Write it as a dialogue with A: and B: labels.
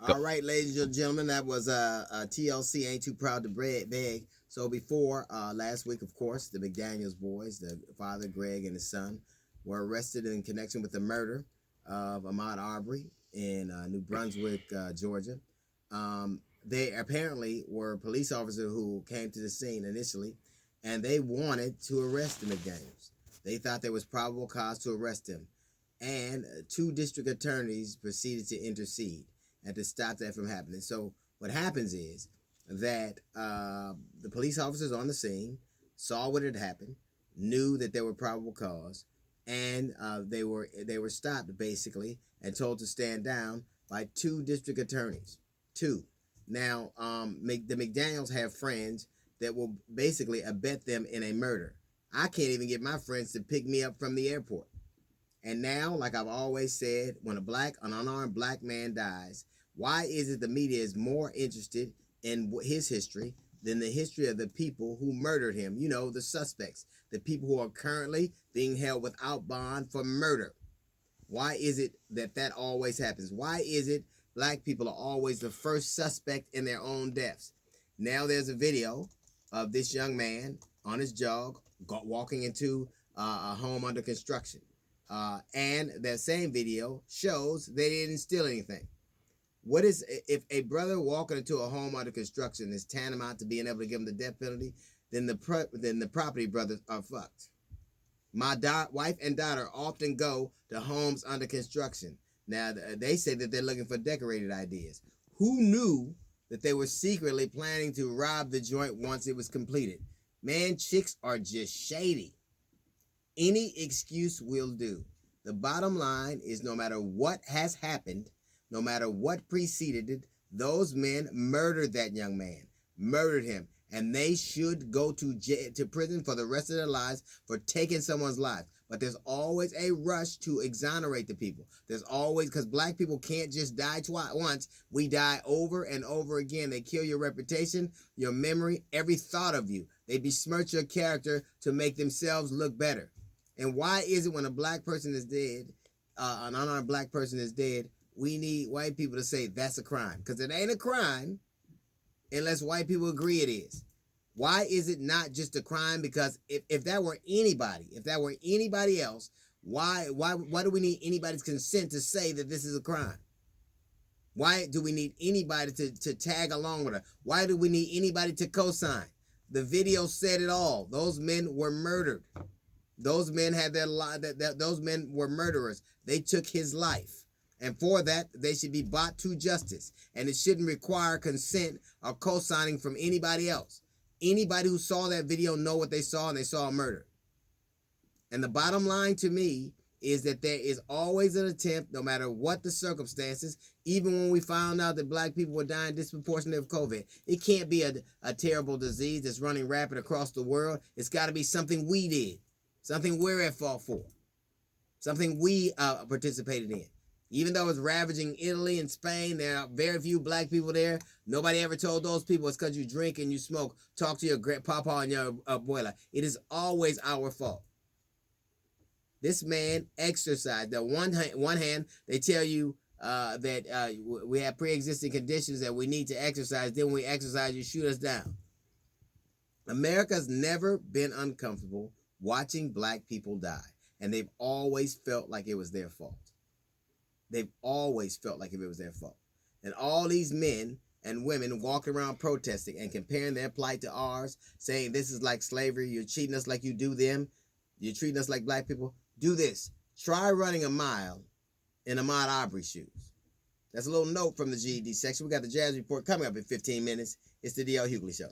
A: Go.
B: All right, ladies and gentlemen, that was TLC Ain't Too Proud to Beg. So before last week, of course, the Mcdaniel's boys, the father Greg and his son, were arrested in connection with the murder of Amaud Abrey in New Brunswick, Georgia. They apparently were police officers who came to the scene initially, and they wanted to arrest the McDaniels. They thought there was probable cause to arrest him, and two district attorneys proceeded to intercede and to stop that from happening. So what happens is that the police officers on the scene saw what had happened, knew that there were probable cause, and they were stopped basically and told to stand down by two district attorneys. Two. Now, the McDaniels have friends that will basically abet them in a murder. I can't even get my friends to pick me up from the airport. And now, like I've always said, when an unarmed black man dies, why is it the media is more interested in his history than the history of the people who murdered him? You know, the suspects, the people who are currently being held without bond for murder. Why is it that always happens? Why is it black people are always the first suspect in their own deaths? Now there's a video of this young man on his jog walking into a home under construction. And that same video shows they didn't steal anything. What is, if a brother walking into a home under construction is tantamount to being able to give him the death penalty, then the property brothers are fucked. My wife and daughter often go to homes under construction. Now, they say that they're looking for decorated ideas. Who knew that they were secretly planning to rob the joint once it was completed? Man, chicks are just shady. Any excuse will do. The bottom line is no matter what has happened, no matter what preceded it, those men murdered that young man, murdered him, and they should go to prison for the rest of their lives for taking someone's life. But there's always a rush to exonerate the people. There's always, because black people can't just die once. We die over and over again. They kill your reputation, your memory, every thought of you. They besmirch your character to make themselves look better. And why is it when a black person is dead, an unarmed black person is dead, we need white people to say that's a crime? Because it ain't a crime unless white people agree it is. Why is it not just a crime? Because if that were anybody else, why do we need anybody's consent to say that this is a crime? Why do we need anybody to tag along with her? Why do we need anybody to co-sign? The video said it all. Those men were murdered. Those men had their life. Those men were murderers. They took his life. And for that, they should be brought to justice. And it shouldn't require consent or co-signing from anybody else. Anybody who saw that video know what they saw, and they saw a murder. And the bottom line to me is that there is always an attempt, no matter what the circumstances, even when we found out that black people were dying disproportionately of COVID. It can't be a terrible disease that's running rapid across the world. It's got to be something we did, something we're at fault for, something we participated in. Even though it's ravaging Italy and Spain, there are very few black people there. Nobody ever told those people it's because you drink and you smoke. Talk to your papa and your abuela. It is always our fault. This man exercised. On one hand, they tell you that we have pre-existing conditions that we need to exercise. Then when we exercise, you shoot us down. America's never been uncomfortable watching black people die. And they've always felt like it was their fault. They've always felt like if it was their fault. And all these men and women walking around protesting and comparing their plight to ours, saying this is like slavery, you're treating us like you do them, you're treating us like black people. Do this. Try running a mile in Amaud Abrey shoes. That's a little note from the GED section. We got the Jazz Report coming up in 15 minutes. It's the D.L. Hughley Show.